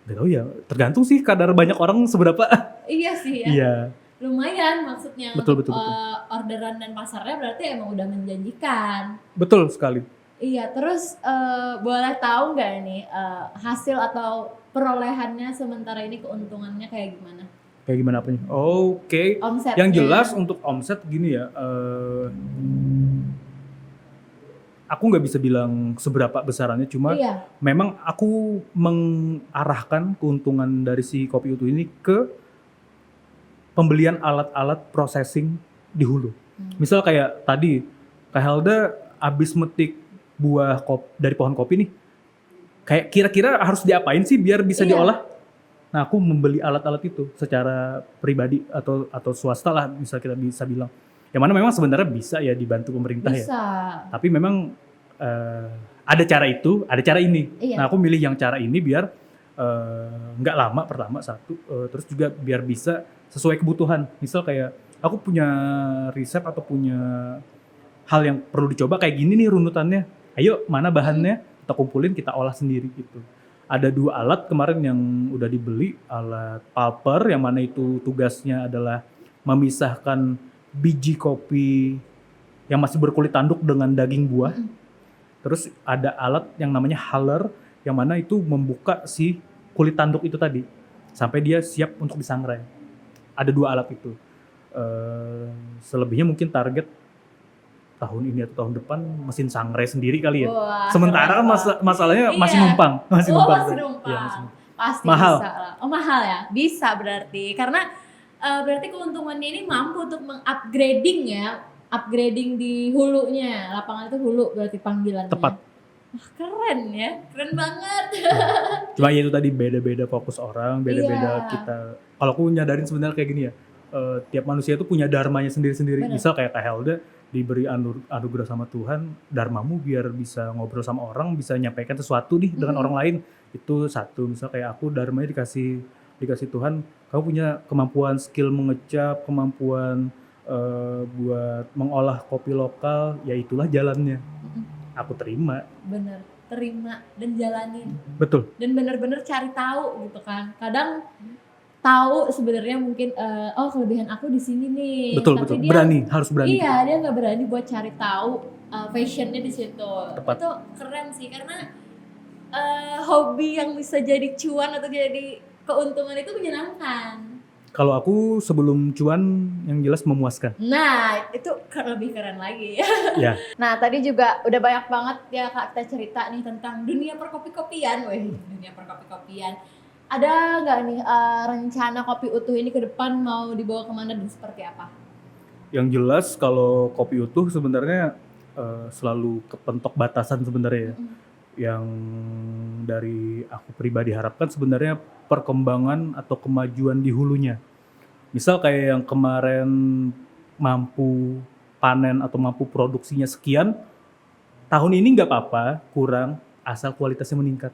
Gak tau ya, tergantung sih kadar banyak orang seberapa. Iya sih ya. Iya, Lumayan maksudnya Betul, untuk betul. orderan dan pasarnya berarti emang udah menjanjikan. betul sekali. Iya, terus boleh tahu nggak nih hasil atau perolehannya sementara ini keuntungannya kayak gimana? Kayak gimana apanya? Oke. Omsetnya. Yang jelas untuk omset gini ya, aku nggak bisa bilang seberapa besarannya, cuma Iya. memang aku mengarahkan keuntungan dari si Kopi Utuh ini ke pembelian alat-alat processing di hulu. Misal kayak tadi, Kak Helda abis metik buah dari pohon kopi nih, kayak kira-kira harus diapain sih biar bisa Iya. diolah? Nah aku membeli alat-alat itu secara pribadi atau swasta lah, bisa kita bisa bilang. Yang mana memang sebenarnya bisa ya dibantu pemerintah ya. Bisa. Tapi memang ada cara itu, ada cara ini. Iya. Nah aku milih yang cara ini biar nggak lama pertama satu, terus juga biar bisa sesuai kebutuhan. Misal kayak aku punya resep atau punya hal yang perlu dicoba kayak gini nih runutannya. Ayo mana bahannya, kita kumpulin kita olah sendiri gitu. Ada 2 alat kemarin yang udah dibeli, alat pulper yang mana itu tugasnya adalah memisahkan biji kopi yang masih berkulit tanduk dengan daging buah. Terus ada alat yang namanya huller yang mana itu membuka si kulit tanduk itu tadi sampai dia siap untuk disangrai. Ada 2 alat itu. Selebihnya mungkin target tahun ini atau tahun depan mesin sangrai sendiri kali ya. Wah, Sementara kan keren banget. masalahnya Iya. masih numpang, masih Oh, numpang. masih Iya, numpang. masih numpang. Pasti Mahal. bisa lah. Oh mahal ya? Bisa berarti. Karena berarti keuntungannya ini mampu untuk mengupgrading ya. Upgrading di hulunya. Lapangan itu hulu berarti panggilannya. Tepat. Wah keren ya. Keren banget. Cuma ya itu tadi beda-beda fokus orang, beda-beda Iya. kita. Kalau aku nyadarin sebenarnya kayak gini ya, tiap manusia itu punya dharmanya sendiri-sendiri. Benar. Misal kayak Kak Helda diberi anugerah sama Tuhan, dharmamu biar bisa ngobrol sama orang, bisa nyampaikan sesuatu nih dengan orang lain. Itu satu. Misal kayak aku dharmanya dikasih Tuhan, kamu punya kemampuan skill mengecap, kemampuan buat mengolah kopi lokal, ya itulah jalannya. Aku terima. Bener. Terima dan jalanin. Betul. Dan bener-bener cari tahu gitu kan. Kadang tahu sebenarnya mungkin oh kelebihan aku di sini nih. Betul, Tapi betul. dia Berani, harus berani. Iya, dia nggak berani buat cari tahu fashionnya di situ. Tepat. Itu keren sih karena hobi yang bisa jadi cuan atau jadi keuntungan itu menyenangkan. Kalau aku sebelum cuan yang jelas memuaskan. Nah, itu lebih keren lagi ya. Ya, Nah, tadi juga udah banyak banget ya Kak kita cerita nih tentang dunia perkopi-kopian. Wih, dunia perkopi-kopian. Ada nggak nih rencana Kopi Utuh ini ke depan mau dibawa kemana dan seperti apa? yang jelas kalau kopi utuh sebenarnya selalu kepentok batasan sebenarnya ya. Yang dari aku pribadi harapkan sebenarnya perkembangan atau kemajuan di hulunya. Misal kayak yang kemarin mampu panen atau mampu produksinya sekian, tahun ini nggak apa-apa kurang asal kualitasnya meningkat.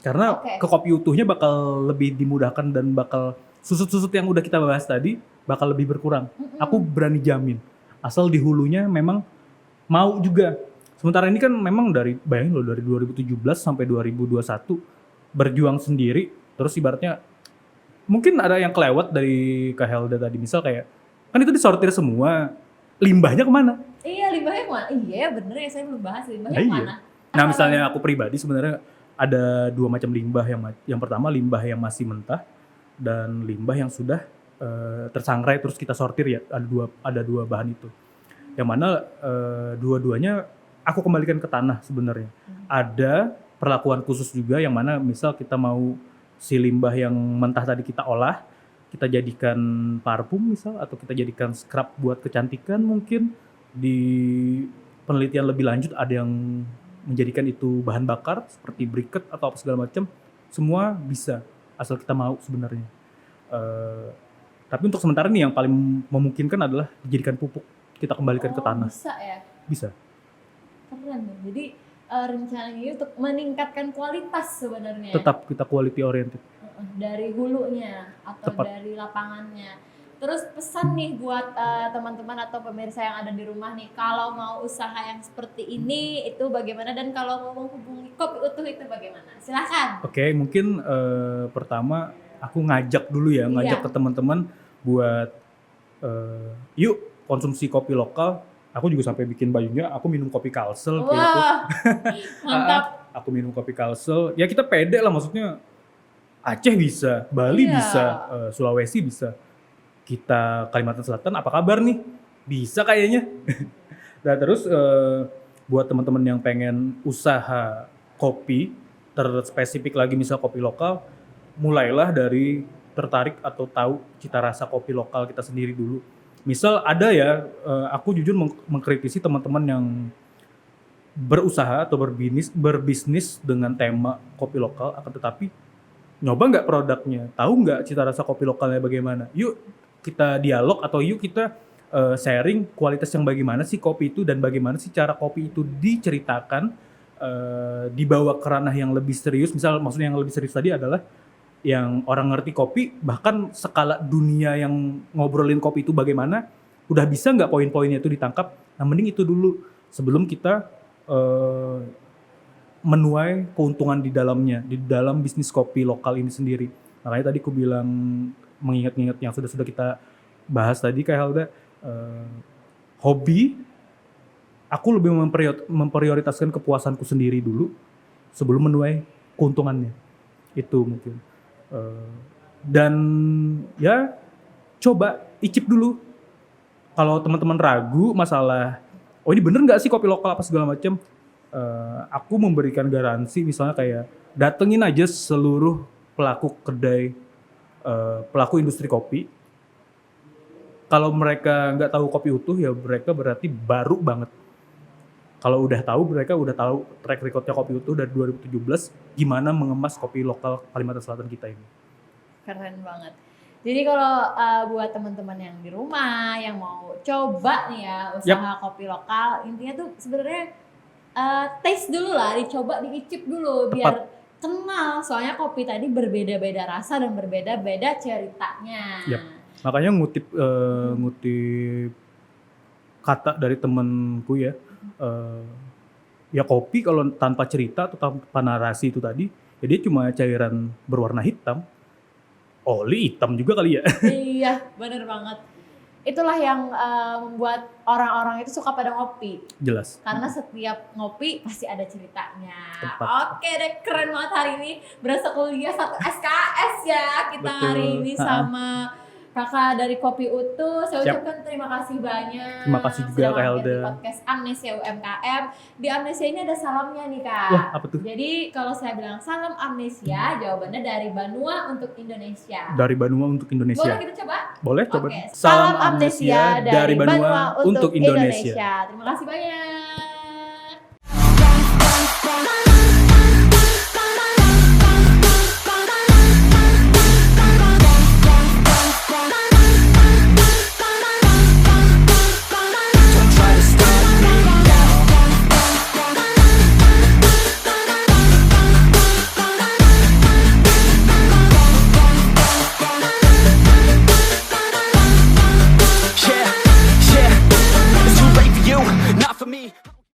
Karena Oke. ke kopi utuhnya bakal lebih dimudahkan dan bakal susut-susut yang udah kita bahas tadi bakal lebih berkurang. Aku berani jamin. Asal di hulunya memang mau juga. Sementara ini kan memang bayangin loh dari 2017 sampai 2021 berjuang sendiri, terus ibaratnya mungkin ada yang kelewat dari Kak Helda tadi, misal kayak kan itu disortir semua, limbahnya kemana? Iya, limbahnya kemana? Iya, bener ya, saya belum bahas limbahnya Nah, iya. kemana. Nah misalnya aku pribadi sebenarnya ada dua macam limbah, yang pertama limbah yang masih mentah dan limbah yang sudah tersangrai terus kita sortir ya, ada dua bahan itu. Yang mana dua-duanya aku kembalikan ke tanah sebenarnya. Ada perlakuan khusus juga yang mana misal kita mau si limbah yang mentah tadi kita olah, kita jadikan parfum misal atau kita jadikan scrub buat kecantikan mungkin. Di penelitian lebih lanjut ada yang menjadikan itu bahan bakar seperti briquette atau apa segala macam. Semua bisa asal kita mau sebenarnya. Tapi untuk sementara nih yang paling memungkinkan adalah dijadikan pupuk, kita kembalikan ke tanah. Bisa ya? Bisa. Keren dong. Jadi rencananya ini untuk meningkatkan kualitas sebenarnya. Tetap kita quality oriented. Dari hulunya atau Tepat. dari lapangannya. Terus pesan nih buat teman-teman atau pemirsa yang ada di rumah nih, kalau mau usaha yang seperti ini itu bagaimana, dan kalau mau menghubungi Kopi Utuh itu bagaimana? Silakan. Oke, mungkin pertama aku ngajak dulu ya, ngajak Iya. ke teman-teman buat yuk konsumsi kopi lokal. Aku juga sampai bikin bajunya, aku minum kopi Kalsel kayak gitu. Wah, mantap. Aku minum kopi Kalsel. Ya kita pede lah, maksudnya Aceh bisa, Bali Iya. bisa, Sulawesi bisa. Kita Kalimantan Selatan apa kabar nih? Bisa kayaknya. Nah terus buat teman-teman yang pengen usaha kopi, terspesifik lagi misal kopi lokal, mulailah dari tertarik atau tahu cita rasa kopi lokal kita sendiri dulu. Misal ada ya, aku jujur mengkritisi teman-teman yang berusaha atau berbisnis dengan tema kopi lokal, akan tetapi nyoba nggak produknya, tahu nggak cita rasa kopi lokalnya bagaimana. Yuk kita dialog atau yuk kita sharing kualitas yang bagaimana sih kopi itu dan bagaimana sih cara kopi itu diceritakan, dibawa ke ranah yang lebih serius. Misal maksudnya yang lebih serius tadi adalah yang orang ngerti kopi, bahkan skala dunia yang ngobrolin kopi itu bagaimana, udah bisa nggak poin-poinnya itu ditangkap. Nah mending itu dulu sebelum kita menuai keuntungan di dalamnya, di dalam bisnis kopi lokal ini sendiri. Makanya tadi aku bilang mengingat-ingat yang sudah kita bahas tadi Kak Helda, hobi, aku lebih memprioritaskan kepuasanku sendiri dulu sebelum menuai keuntungannya. Itu mungkin. Dan ya coba icip dulu. Kalau teman-teman ragu masalah, oh ini bener nggak sih kopi lokal apa segala macam, aku memberikan garansi misalnya kayak datengin aja seluruh pelaku kedai, pelaku industri kopi. Kalau mereka nggak tahu kopi utuh ya mereka berarti baru banget. Kalau udah tahu, mereka udah tahu track recordnya kopi utuh dari 2017 gimana mengemas kopi lokal Kalimantan Selatan kita ini. Keren banget. Jadi kalau buat teman-teman yang di rumah yang mau coba nih ya usaha kopi lokal, intinya tuh sebenarnya taste dulu lah, dicoba, diicip dulu biar kenal. Soalnya kopi tadi berbeda-beda rasa dan berbeda-beda ceritanya. Yap. Makanya ngutip kata dari temenku ya, ya kopi kalau tanpa cerita atau tanpa narasi itu tadi, ya dia cuma cairan berwarna hitam. Oli hitam juga kali ya. Iya, bener banget. itulah yang membuat orang-orang itu suka pada ngopi. Jelas. Karena setiap ngopi pasti ada ceritanya. Tepat. Oke deh, keren banget hari ini. Berasa kuliah satu SKS ya kita Betul. hari ini sama kakak dari Kopi Utuh. Saya Siap. ucapkan terima kasih banyak. Terima kasih juga, sudah Kak mampir Helda. di podcast Amnesia UMKM. Di Amnesia ini ada salamnya nih Kak. Wah, apa tuh? Jadi kalau saya bilang salam Amnesia, jawabannya dari Banua untuk Indonesia. Dari Banua untuk Indonesia. Boleh kita coba? Boleh coba. Oke, salam amnesia dari Banua untuk Indonesia. Terima kasih banyak.